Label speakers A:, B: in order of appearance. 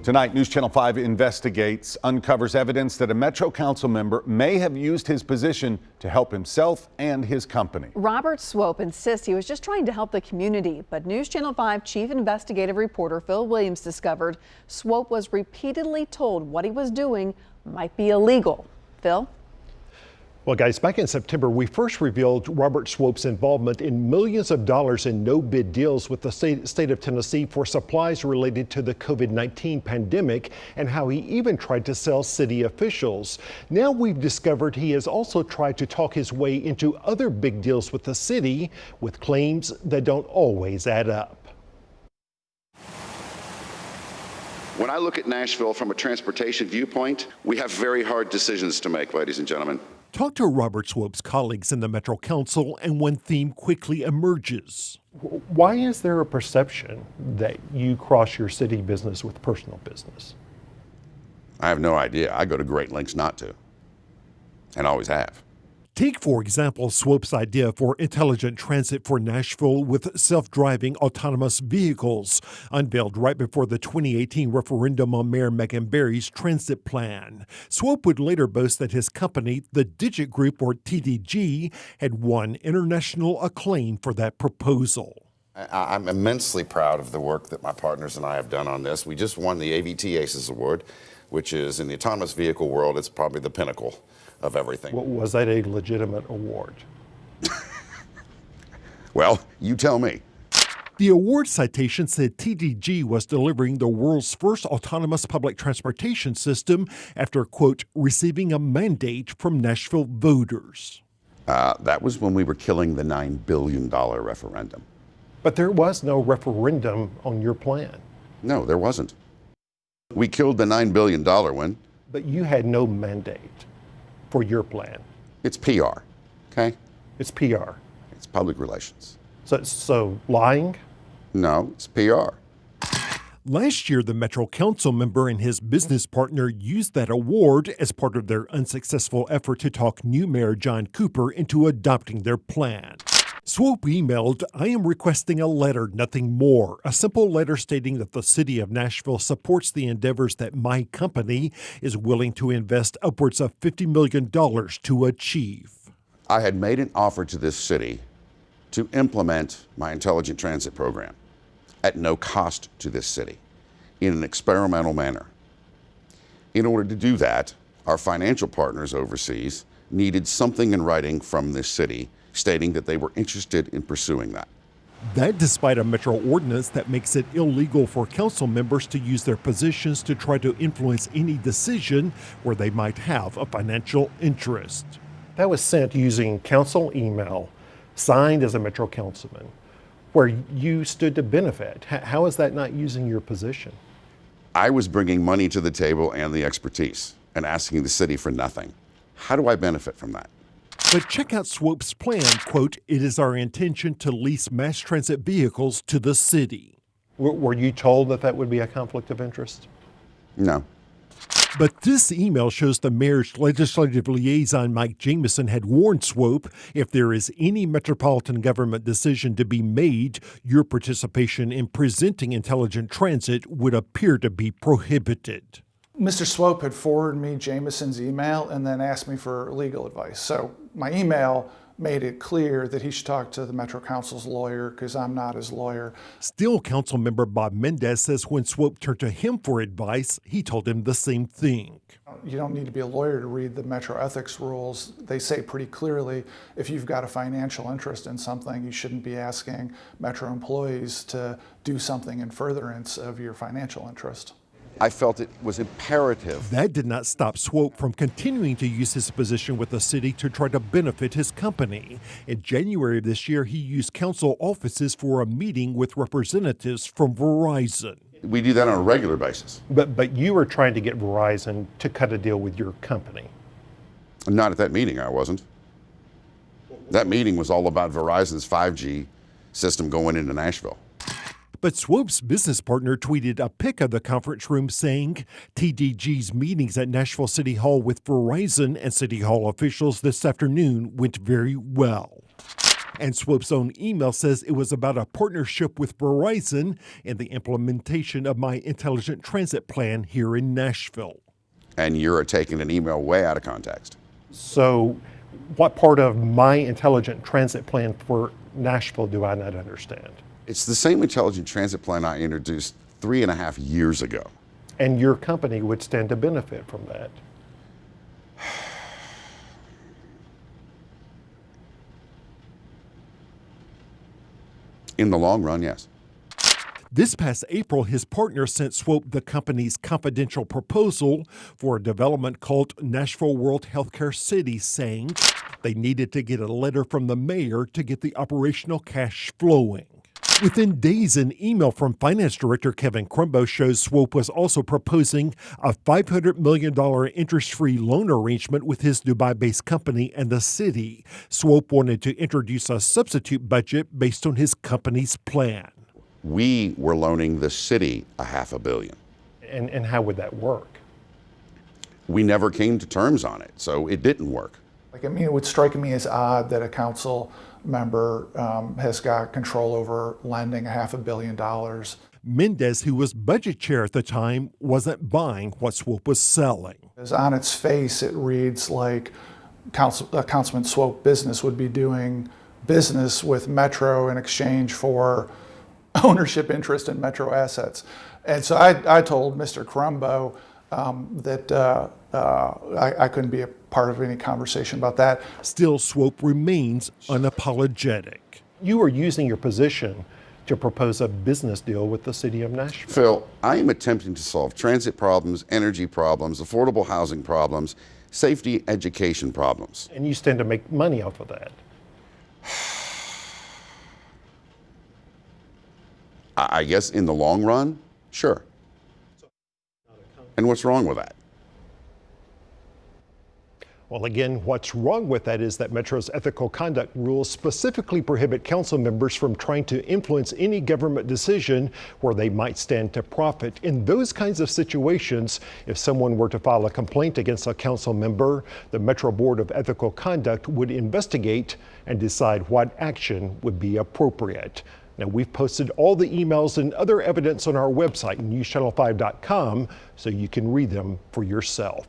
A: Tonight, News Channel 5 investigates, uncovers evidence that a Metro Council member may have used his position to help himself and his company.
B: Robert Swope insists he was just trying to help the community, but News Channel 5 chief investigative reporter Phil Williams discovered Swope was repeatedly told what he was doing might be illegal. Phil?
C: Well, guys, back in September, we first revealed Robert Swope's involvement in millions of dollars in no-bid deals with the state of Tennessee for supplies related to the COVID-19 pandemic and how he even tried to sell city officials. Now we've discovered he has also tried to talk his way into other big deals with the city with claims that don't always add up.
D: When I look at Nashville from a transportation viewpoint, we have very hard decisions to make, ladies and gentlemen.
E: Talk to Robert Swope's colleagues in the Metro Council, and one theme quickly emerges.
C: Why is there a perception that you cross your city business with personal business?
D: I have no idea. I go to great lengths not to, and always have.
E: Take, for example, Swope's idea for intelligent transit for Nashville with self-driving autonomous vehicles, unveiled right before the 2018 referendum on Mayor Megan Barry's transit plan. Swope would later boast that his company, the Digit Group, or TDG, had won international acclaim for that proposal.
D: I'm immensely proud of the work that my partners and I have done on this. We just won the AVT ACES Award, which is, in the autonomous vehicle world, it's probably the pinnacle of everything.
C: Was that a legitimate award?
D: Well, you tell me.
E: The award citation said TDG was delivering the world's first autonomous public transportation system after, quote, receiving a mandate from Nashville voters.
D: That was when we were killing the $9 billion referendum.
C: But there was no referendum on your plan.
D: No, there wasn't. We killed the $9 billion one.
C: But you had no mandate for your plan.
D: It's PR, okay?
C: It's PR.
D: It's public relations.
C: So lying?
D: No, it's PR.
E: Last year, the Metro Council member and his business partner used that award as part of their unsuccessful effort to talk new Mayor John Cooper into adopting their plan. Swope emailed, "I am requesting a letter, nothing more. A simple letter stating that the city of Nashville supports the endeavors that my company is willing to invest upwards of $50 million to achieve."
D: I had made an offer to this city to implement my intelligent transit program at no cost to this city in an experimental manner. In order to do that, our financial partners overseas needed something in writing from this city stating that they were interested in pursuing that.
E: That despite a Metro ordinance that makes it illegal for council members to use their positions to try to influence any decision where they might have a financial interest.
C: That was sent using council email, signed as a Metro councilman, where you stood to benefit. How is that not using your position?
D: I was bringing money to the table and the expertise and asking the city for nothing. How do I benefit from that?
E: But check out Swope's plan, quote, "It is our intention to lease mass transit vehicles to the city."
C: Were you told that that would be a conflict of interest?
D: No.
E: But this email shows the mayor's legislative liaison, Mike Jameson, had warned Swope, if there is any metropolitan government decision to be made, your participation in presenting intelligent transit would appear to be prohibited.
F: Mr. Swope had forwarded me Jameson's email and then asked me for legal advice. So my email made it clear that he should talk to the Metro Council's lawyer because I'm not his lawyer.
E: Still, council member Bob Mendez says when Swope turned to him for advice, he told him the same thing.
F: You don't need to be a lawyer to read the Metro ethics rules. They say pretty clearly if you've got a financial interest in something, you shouldn't be asking Metro employees to do something in furtherance of your financial interest.
D: I felt it was imperative.
E: That did not stop Swope from continuing to use his position with the city to try to benefit his company. In January of this year, he used council offices for a meeting with representatives from Verizon.
D: We do that on a regular basis.
C: But you were trying to get Verizon to cut a deal with your company.
D: Not at that meeting, I wasn't. That meeting was all about Verizon's 5G system going into Nashville.
E: But Swope's business partner tweeted a pic of the conference room saying TDG's meetings at Nashville City Hall with Verizon and City Hall officials this afternoon went very well. And Swope's own email says it was about a partnership with Verizon and the implementation of my intelligent transit plan here in Nashville.
D: And you're taking an email way out of context.
C: So what part of my intelligent transit plan for Nashville do I not understand?
D: It's the same intelligent transit plan I introduced 3.5 years ago.
C: And your company would stand to benefit from that.
D: In the long run, yes.
E: This past April, his partner sent Swope the company's confidential proposal for a development called Nashville World Healthcare City, saying they needed to get a letter from the mayor to get the operational cash flowing. Within days, an email from Finance Director Kevin Crumbo shows Swope was also proposing a $500 million interest-free loan arrangement with his Dubai-based company and the city. Swope wanted to introduce a substitute budget based on his company's plan.
D: We were loaning the city $500 million.
C: And how would that work?
D: We never came to terms on it, so it didn't work.
F: Like, I mean, it would strike me as odd that a council member has got control over lending $500 million.
E: Mendez, who was budget chair at the time, wasn't buying what Swope was selling.
F: As on its face, it reads like Councilman Swope Business would be doing business with Metro in exchange for ownership interest in Metro assets. And so I told Mr. Crumbo that I couldn't be a part of any conversation about that.
E: Still, Swope remains unapologetic.
C: You are using your position to propose a business deal with the city of Nashville.
D: Phil, I am attempting to solve transit problems, energy problems, affordable housing problems, safety education problems.
C: And you stand to make money off of that.
D: I guess in the long run, sure. And what's wrong with that?
C: Well, again, what's wrong with that is that Metro's ethical conduct rules specifically prohibit council members from trying to influence any government decision where they might stand to profit. In those kinds of situations, if someone were to file a complaint against a council member, the Metro Board of Ethical Conduct would investigate and decide what action would be appropriate. Now, we've posted all the emails and other evidence on our website, newschannel5.com, so you can read them for yourself.